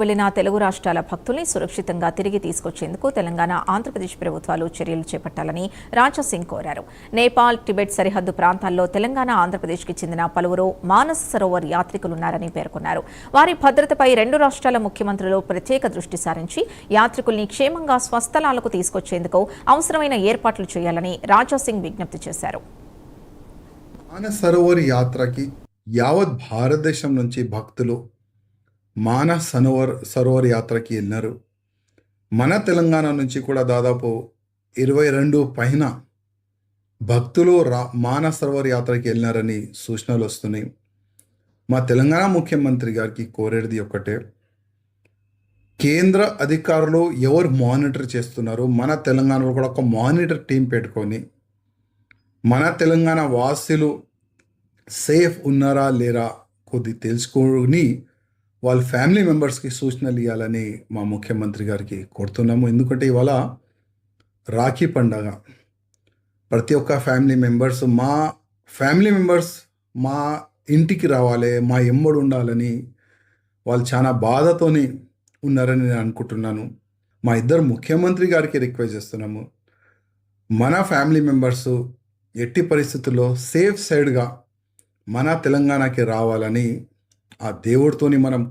వెళ్లిన తెలుగు రాష్ట్రాల భక్తుల్ని సురక్షితంగా తిరిగి తీసుకొచ్చేందుకు తెలంగాణ ఆంధ్రప్రదేశ్ ప్రభుత్వాలు చర్యలు చేపట్టాలని రాజా సింగ్ కోరారు. నేపాల్, టిబెట్ సరిహద్దు ప్రాంతాల్లో తెలంగాణ, ఆంధ్రప్రదేశ్కి చెందిన పలువురు మానస్ సరోవర్ యాత్రికులున్నారని పేర్కొన్నారు. వారి భద్రతపై రెండు రాష్ట్రాల ముఖ్యమంత్రులు ప్రత్యేక దృష్టి సారించి యాత్రికుల్ని క్షేమంగా స్వస్థలాలకు తీసుకొచ్చేందుకు అవసరమైన ఏర్పాట్లు చేయాలని రాజా సింగ్ విజ్ఞప్తి చేశారు. మానస్ సరోవర్ యాత్రకి యావత్ భారతదేశం నుంచి భక్తులు మానస్ సరోవర్ యాత్రకి వెళ్ళినారు. మన తెలంగాణ నుంచి కూడా దాదాపు 22 పైన భక్తులు మానస్ సరోవర్ యాత్రకి వెళ్ళినారని సూచనలు వస్తున్నాయి. మా తెలంగాణ ముఖ్యమంత్రి గారికి కోరేది ఒక్కటే, కేంద్ర అధికారులు ఎవరు మానిటర్ చేస్తున్నారు, మన తెలంగాణలో కూడా ఒక మానిటర్ టీం పెట్టుకొని మన తెలంగాణ వాసులు సేఫ్ ఉన్నారా లేరా కొద్ది తెలుసుకొని వాళ్ళ ఫ్యామిలీ మెంబర్స్కి సూచనలు ఇవ్వాలని మా ముఖ్యమంత్రి గారికి కోరుతున్నాము. ఎందుకంటే ఇవాళ రాఖీ పండగ, ప్రతి ఒక్క ఫ్యామిలీ మెంబర్స్ మా ఇంటికి రావాలి, మా ఎమ్మడు ఉండాలని వాళ్ళు చాలా బాధతోని ఉన్నారని నేను అనుకుంటున్నాను. మా ఇద్దరు ముఖ్యమంత్రి గారికి రిక్వెస్ట్ చేస్తున్నాము, మన ఫ్యామిలీ మెంబర్స్ ఎట్టి పరిస్థితుల్లో సేఫ్ సైడ్గా మన తెలంగాణకి రావాలని ఆ దేవుడితోని మనం